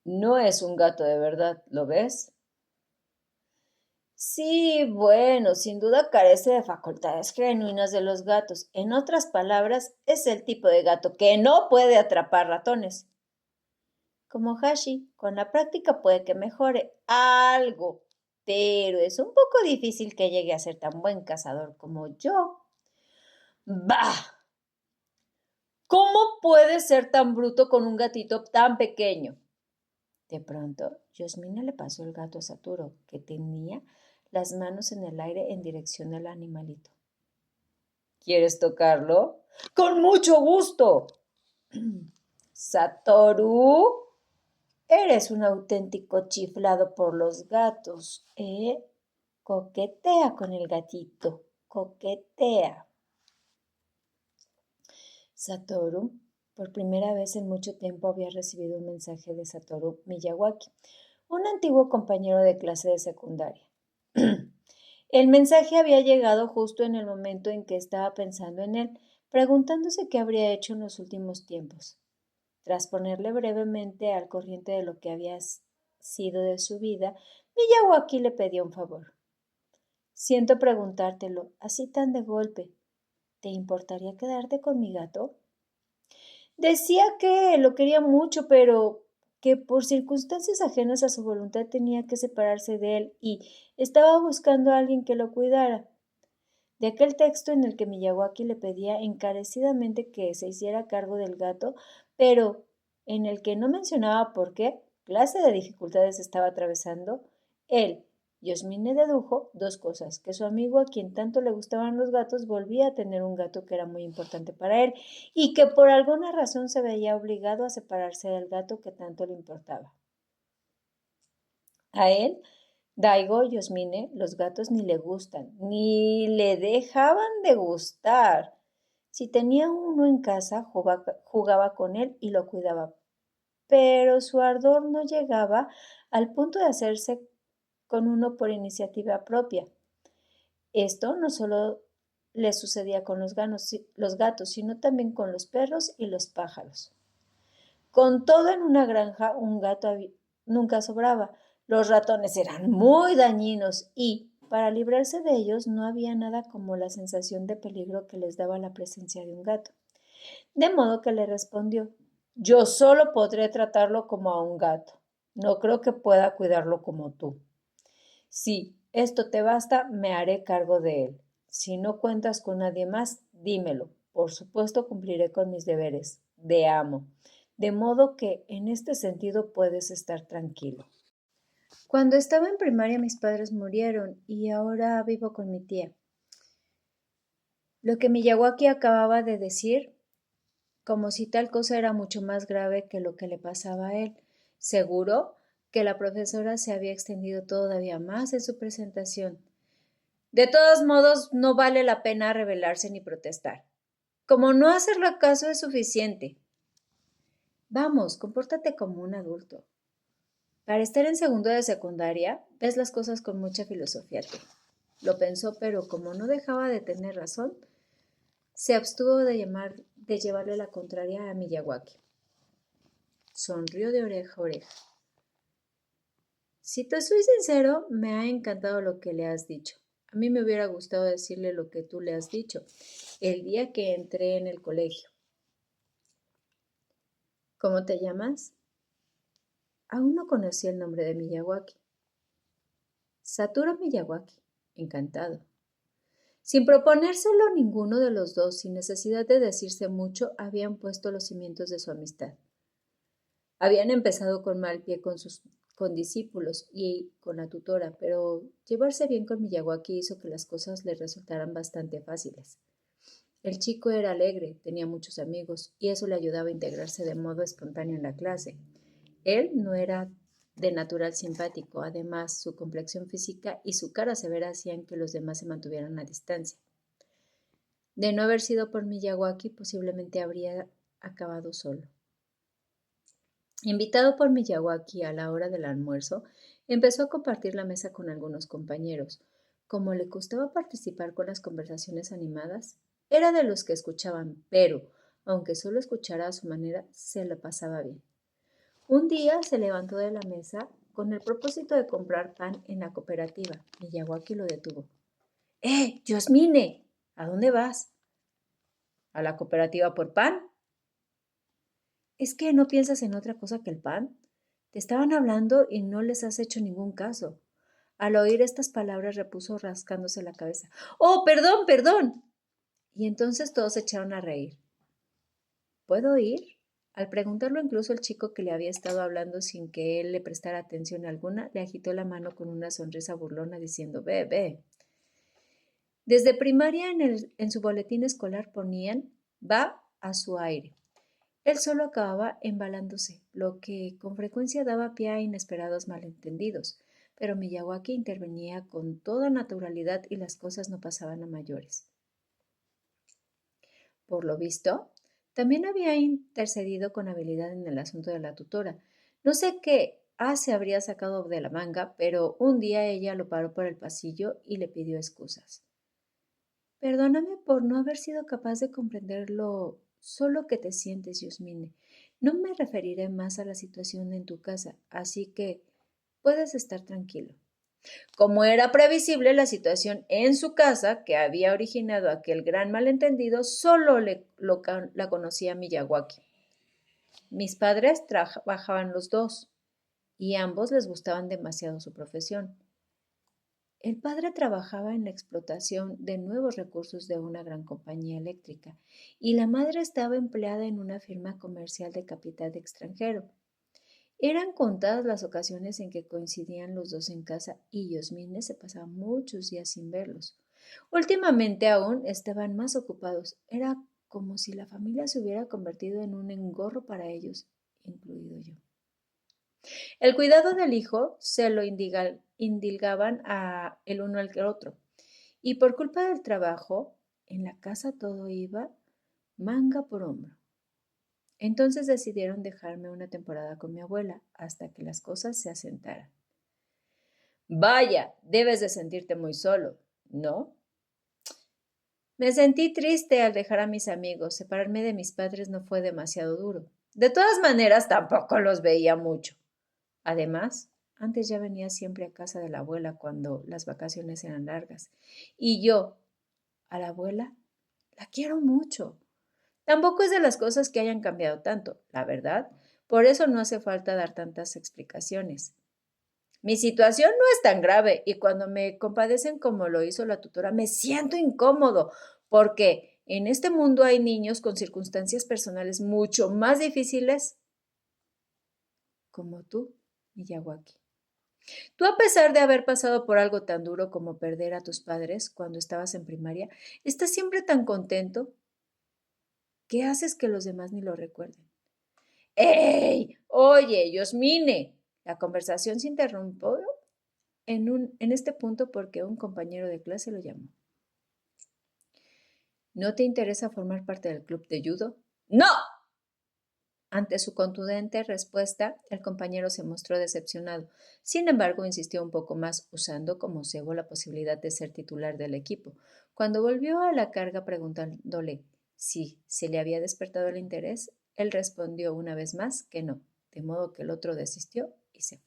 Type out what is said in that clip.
No es un gato de verdad, ¿lo ves? Sí, bueno, sin duda carece de facultades genuinas de los gatos. En otras palabras, es el tipo de gato que no puede atrapar ratones. Como Hashi, con la práctica puede que mejore algo, pero es un poco difícil que llegue a ser tan buen cazador como yo. ¡Bah! ¿Cómo puede ser tan bruto con un gatito tan pequeño? De pronto, Yasmina le pasó el gato a Saturo, que tenía las manos en el aire en dirección al animalito. ¿Quieres tocarlo? Con mucho gusto. Satoru, eres un auténtico chiflado por los gatos, ¿eh? Coquetea con el gatito, coquetea. Satoru, por primera vez en mucho tiempo había recibido un mensaje de Satoru Miyawaki, un antiguo compañero de clase de secundaria. El mensaje había llegado justo en el momento en que estaba pensando en él, preguntándose qué habría hecho en los últimos tiempos. Tras ponerle brevemente al corriente de lo que había sido de su vida, Miyawaki le pedía un favor. Siento preguntártelo, así tan de golpe. ¿Te importaría quedarte con mi gato? Decía que lo quería mucho, pero que por circunstancias ajenas a su voluntad tenía que separarse de él y estaba buscando a alguien que lo cuidara. De aquel texto en el que Miyawaki le pedía encarecidamente que se hiciera cargo del gato, pero en el que no mencionaba por qué clase de dificultades estaba atravesando, él, Yosmine, dedujo dos cosas: que su amigo, a quien tanto le gustaban los gatos, volvía a tener un gato que era muy importante para él, y que por alguna razón se veía obligado a separarse del gato que tanto le importaba. A él, Daigo y Yosmine, los gatos ni le gustan, ni le dejaban de gustar. Si tenía uno en casa, jugaba con él y lo cuidaba, pero su ardor no llegaba al punto de hacerse con uno por iniciativa propia. Esto no solo le sucedía con los gatos, sino también con los perros y los pájaros. Con todo, en una granja un gato nunca sobraba. Los ratones eran muy dañinos y, para librarse de ellos, no había nada como la sensación de peligro que les daba la presencia de un gato. De modo que le respondió: yo solo podré tratarlo como a un gato. No creo que pueda cuidarlo como tú. Si esto te basta, me haré cargo de él. Si no cuentas con nadie más, dímelo. Por supuesto cumpliré con mis deberes de amo. De modo que en este sentido puedes estar tranquilo. Cuando estaba en primaria mis padres murieron y ahora vivo con mi tía. Lo que Miyawaki acababa de decir, como si tal cosa era mucho más grave que lo que le pasaba a él. Seguro que la profesora se había extendido todavía más en su presentación. De todos modos, no vale la pena rebelarse ni protestar. Como no hacerlo caso es suficiente. Vamos, compórtate como un adulto. Para estar en segundo de secundaria, ves las cosas con mucha filosofía tú. Lo pensó, pero como no dejaba de tener razón, se abstuvo de llevarle la contraria a Miyawaki. Sonrió de oreja a oreja. Si te soy sincero, me ha encantado lo que le has dicho. A mí me hubiera gustado decirle lo que tú le has dicho el día que entré en el colegio. ¿Cómo te llamas? Aún no conocía el nombre de Miyawaki. Satoru Miyawaki. Encantado. Sin proponérselo ninguno de los dos, sin necesidad de decirse mucho, habían puesto los cimientos de su amistad. Habían empezado con mal pie con sus condiscípulos y con la tutora, pero llevarse bien con Miyawaki hizo que las cosas le resultaran bastante fáciles. El chico era alegre, tenía muchos amigos, y eso le ayudaba a integrarse de modo espontáneo en la clase. Él no era de natural simpático, además su complexión física y su cara severa hacían que los demás se mantuvieran a distancia. De no haber sido por Miyawaki, posiblemente habría acabado solo. Invitado por Miyawaki a la hora del almuerzo, empezó a compartir la mesa con algunos compañeros. Como le costaba participar con las conversaciones animadas, era de los que escuchaban, pero, aunque solo escuchara a su manera, se la pasaba bien. Un día se levantó de la mesa con el propósito de comprar pan en la cooperativa. Miyawaki lo detuvo. Yasmine! ¿A dónde vas? ¿A la cooperativa por pan? ¿Es que no piensas en otra cosa que el pan? Te estaban hablando y no les has hecho ningún caso. Al oír estas palabras repuso rascándose la cabeza. ¡Oh, perdón, perdón! Y entonces todos se echaron a reír. ¿Puedo ir? Al preguntarlo incluso el chico que le había estado hablando sin que él le prestara atención alguna, le agitó la mano con una sonrisa burlona diciendo, ve, ve. Desde primaria en su boletín escolar ponían, va a su aire. Él solo acababa embalándose, lo que con frecuencia daba pie a inesperados malentendidos, pero Miyawaki intervenía con toda naturalidad y las cosas no pasaban a mayores. Por lo visto, también había intercedido con habilidad en el asunto de la tutora. No sé qué se habría sacado de la manga, pero un día ella lo paró por el pasillo y le pidió excusas. Perdóname por no haber sido capaz de comprender lo solo que te sientes, Yasmine. No me referiré más a la situación en tu casa, así que puedes estar tranquilo. Como era previsible, la situación en su casa, que había originado aquel gran malentendido, solo la conocía Miyawaki. Mis padres trabajaban los dos y a ambos les gustaban demasiado su profesión. El padre trabajaba en la explotación de nuevos recursos de una gran compañía eléctrica y la madre estaba empleada en una firma comercial de capital extranjero. Eran contadas las ocasiones en que coincidían los dos en casa y Yasmine se pasaba muchos días sin verlos. Últimamente aún estaban más ocupados. Era como si la familia se hubiera convertido en un engorro para ellos, incluido yo. El cuidado del hijo se lo indilgaban el uno al otro. Y por culpa del trabajo, en la casa todo iba manga por hombro. Entonces decidieron dejarme una temporada con mi abuela hasta que las cosas se asentaran. Vaya, debes de sentirte muy solo, ¿no? Me sentí triste al dejar a mis amigos. Separarme de mis padres no fue demasiado duro. De todas maneras, tampoco los veía mucho. Además, antes ya venía siempre a casa de la abuela cuando las vacaciones eran largas. Y yo, a la abuela, la quiero mucho. Tampoco es de las cosas que hayan cambiado tanto, la verdad. Por eso no hace falta dar tantas explicaciones. Mi situación no es tan grave y cuando me compadecen como lo hizo la tutora, me siento incómodo porque en este mundo hay niños con circunstancias personales mucho más difíciles como tú, Miyawaki. Tú, a pesar de haber pasado por algo tan duro como perder a tus padres cuando estabas en primaria, estás siempre tan contento. ¿Qué haces que los demás ni lo recuerden? ¡Ey! Oye, Yasmine. La conversación se interrumpió en este punto porque un compañero de clase lo llamó. ¿No te interesa formar parte del club de judo? ¡No! Ante su contundente respuesta, el compañero se mostró decepcionado. Sin embargo, insistió un poco más, usando como cebo la posibilidad de ser titular del equipo. Cuando volvió a la carga preguntándole si se le había despertado el interés, él respondió una vez más que no, de modo que el otro desistió y se fue.